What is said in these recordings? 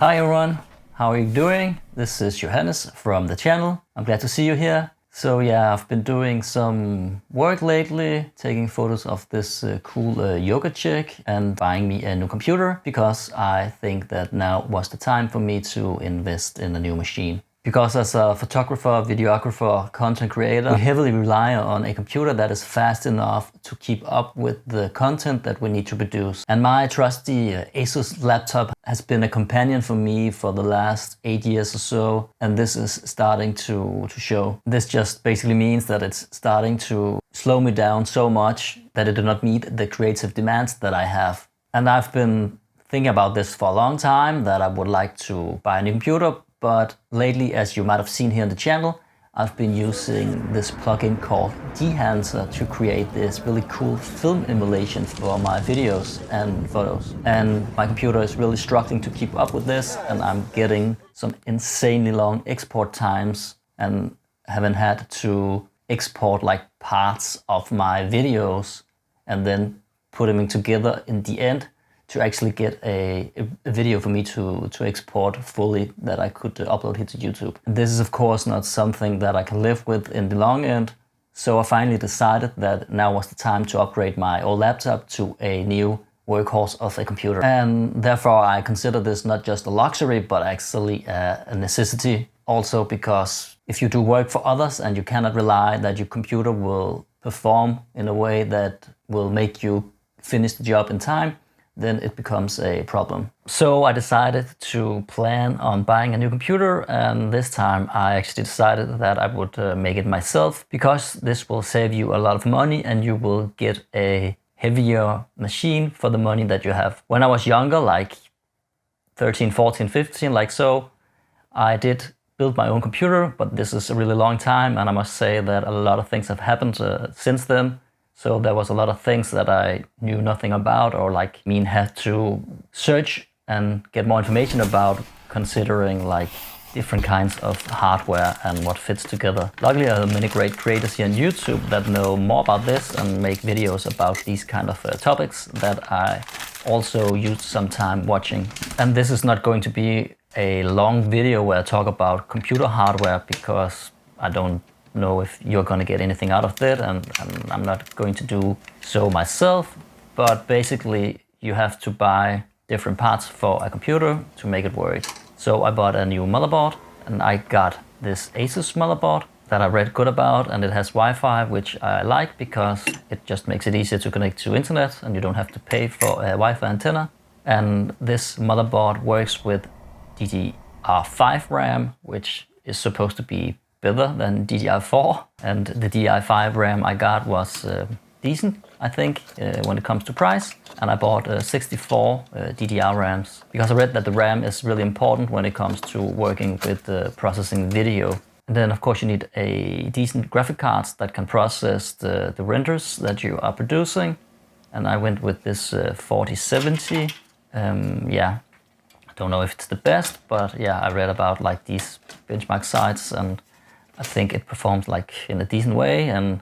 Hi everyone, how are you doing? This is Johannes from the channel. I'm glad to see you here. So yeah, I've been doing some work lately, taking photos of this cool yoga chick and buying me a new computer because I think that now was the time for me to invest in a new machine. Because as a photographer, videographer, content creator, we heavily rely on a computer that is fast enough to keep up with the content that we need to produce. And my trusty Asus laptop has been a companion for me for the last 8 years or so, and this is starting to show. This just basically means that it's starting to slow me down so much that it does not meet the creative demands that I have. And I've been thinking about this for a long time, that I would like to buy a new computer. But lately, as you might have seen here on the channel, I've been using this plugin called Deletion to create this really cool film emulation for my videos and photos. And my computer is really struggling to keep up with this, and I'm getting some insanely long export times and haven't had to export like parts of my videos and then put them together in the end to actually get a video for me to export fully that I could upload here to YouTube. And this is of course not something that I can live with in the long end. So I finally decided that now was the time to upgrade my old laptop to a new workhorse of a computer. And therefore I consider this not just a luxury, but actually a necessity. Also because if you do work for others and you cannot rely that your computer will perform in a way that will make you finish the job in time, then it becomes a problem. So I decided to plan on buying a new computer, and this time I actually decided that I would make it myself, because this will save you a lot of money and you will get a heavier machine for the money that you have. When I was younger, like 13, 14, 15, like so, I did build my own computer, but this is a really long time, and I must say that a lot of things have happened since then. So there was a lot of things that I knew nothing about, or like had to search and get more information about, considering like different kinds of hardware and what fits together. Luckily I have many great creators here on YouTube that know more about this and make videos about these kind of topics that I also use some time watching. And this is not going to be a long video where I talk about computer hardware, because I don't know if you're going to get anything out of it, and I'm not going to do so myself. But basically you have to buy different parts for a computer to make it work. So I bought a new motherboard, and I got this Asus motherboard that I read good about, and it has Wi-Fi, which I like because it just makes it easier to connect to internet and you don't have to pay for a Wi-Fi antenna. And this motherboard works with DDR5 RAM, which is supposed to be better than DDR4, and the DDR5 RAM I got was decent, I think, when it comes to price. And I bought 64 DDR RAMs because I read that the RAM is really important when it comes to working with processing video. And then of course you need a decent graphic cards that can process the renders that you are producing. And I went with this 4070. Yeah, I don't know if it's the best, but yeah, I read about like these benchmark sites, and I think it performs like in a decent way, and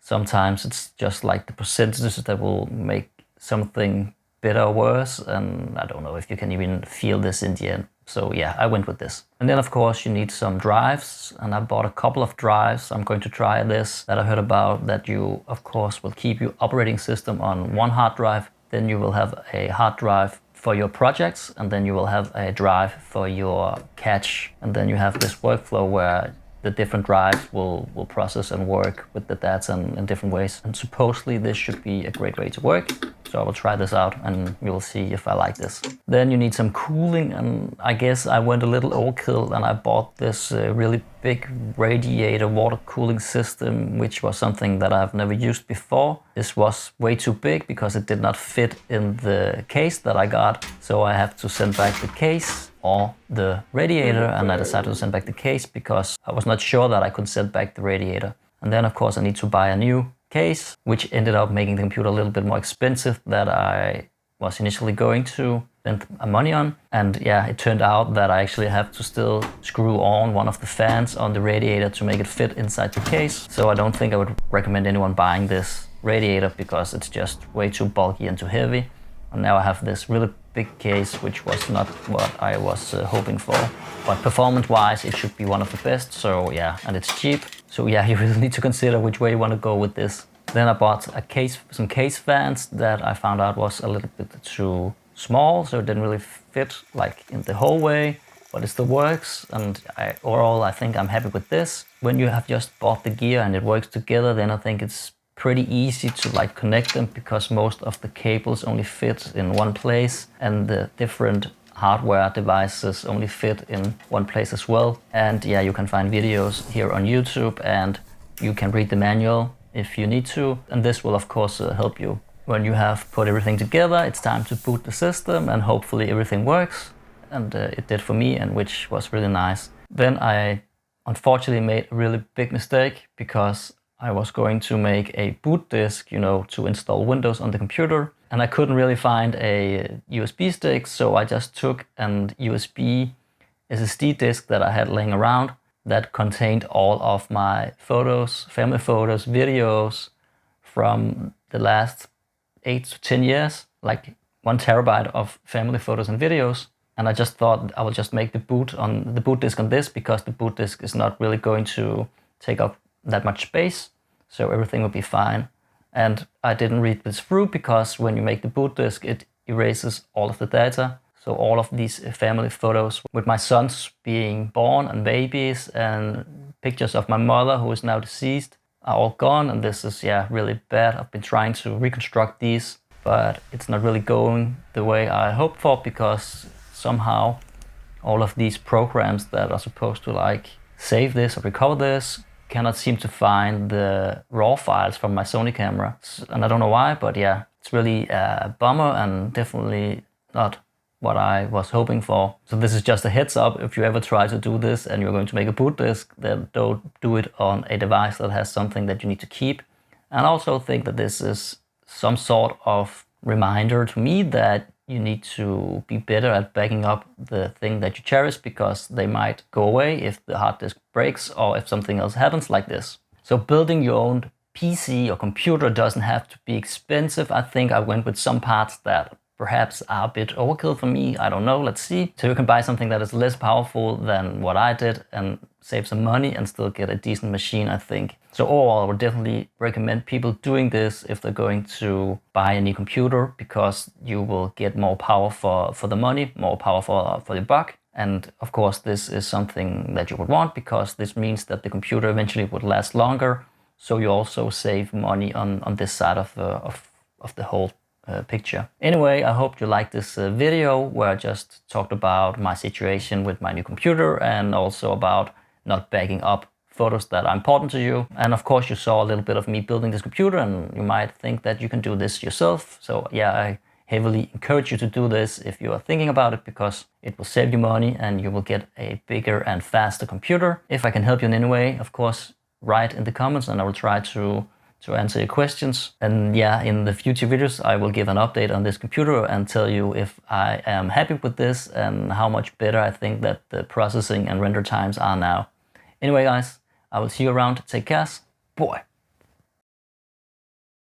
sometimes it's just like the percentages that will make something better or worse, and I don't know if you can even feel this in the end. So yeah, I went with this. And then of course you need some drives, and I bought a couple of drives. I'm going to try this that I heard about, that you of course will keep your operating system on one hard drive, then you will have a hard drive for your projects, and then you will have a drive for your cache, and then you have this workflow where the different drives will process and work with the data in different ways. And supposedly this should be a great way to work. So I will try this out and we will see if I like this. Then you need some cooling, and I guess I went a little overkill and I bought this really big radiator water cooling system, which was something that I've never used before. This was way too big because it did not fit in the case that I got. So I have to send back the case or the radiator, and I decided to send back the case because I was not sure that I could send back the radiator. And then of course I need to buy a new case, which ended up making the computer a little bit more expensive than I was initially going to spend money on. And yeah, it turned out that I actually have to still screw on one of the fans on the radiator to make it fit inside the case. So I don't think I would recommend anyone buying this radiator because it's just way too bulky and too heavy. And now I have this really big case, which was not what I was hoping for. But performance-wise, it should be one of the best. So yeah, and it's cheap. So yeah, you really need to consider which way you want to go with this. Then I bought some case fans that I found out was a little bit too small, so it didn't really fit like in the hallway, but it still works. And overall, I think I'm happy with this. When you have just bought the gear and it works together, then I think it's pretty easy to like connect them, because most of the cables only fit in one place and the different hardware devices only fit in one place as well. And yeah, you can find videos here on YouTube and you can read the manual if you need to, and this will of course help you. When you have put everything together, it's time to boot the system and hopefully everything works, and it did for me, and which was really nice. Then I unfortunately made a really big mistake, because I was going to make a boot disk, you know, to install Windows on the computer, and I couldn't really find a USB stick, so I just took an USB SSD disk that I had laying around that contained all of my photos, family photos, videos from the last 8 to 10 years, like 1 terabyte of family photos and videos. And I just thought I will just make the boot disk on this, because the boot disk is not really going to take up that much space, so everything will be fine. And I didn't read this through, because when you make the boot disk, it erases all of the data. So all of these family photos with my sons being born and babies and pictures of my mother, who is now deceased, are all gone. And this is, yeah, really bad. I've been trying to reconstruct these, but it's not really going the way I hoped for, because somehow all of these programs that are supposed to like save this or recover this cannot seem to find the raw files from my Sony camera. And I don't know why, but yeah, it's really a bummer and definitely not what I was hoping for. So this is just a heads up: if you ever try to do this and you're going to make a boot disk, then don't do it on a device that has something that you need to keep. And I also think that this is some sort of reminder to me that you need to be better at backing up the thing that you cherish, because they might go away if the hard disk breaks or if something else happens like this. So building your own PC or computer doesn't have to be expensive. I think I went with some parts that perhaps are a bit overkill for me. I don't know, let's see. So you can buy something that is less powerful than what I did and save some money and still get a decent machine, I think. So overall, I would definitely recommend people doing this if they're going to buy a new computer, because you will get more power for the money, more power for the buck. And of course, this is something that you would want, because this means that the computer eventually would last longer. So you also save money on this side of the whole picture. Anyway, I hope you liked this video where I just talked about my situation with my new computer, and also about not backing up photos that are important to you. And of course, you saw a little bit of me building this computer, and you might think that you can do this yourself. So yeah, I heavily encourage you to do this if you are thinking about it, because it will save you money and you will get a bigger and faster computer. If I can help you in any way, of course, write in the comments and I will try to answer your questions. And yeah, in the future videos, I will give an update on this computer and tell you if I am happy with this and how much better I think that the processing and render times are now. Anyway, guys, I will see you around. Take care. Boy.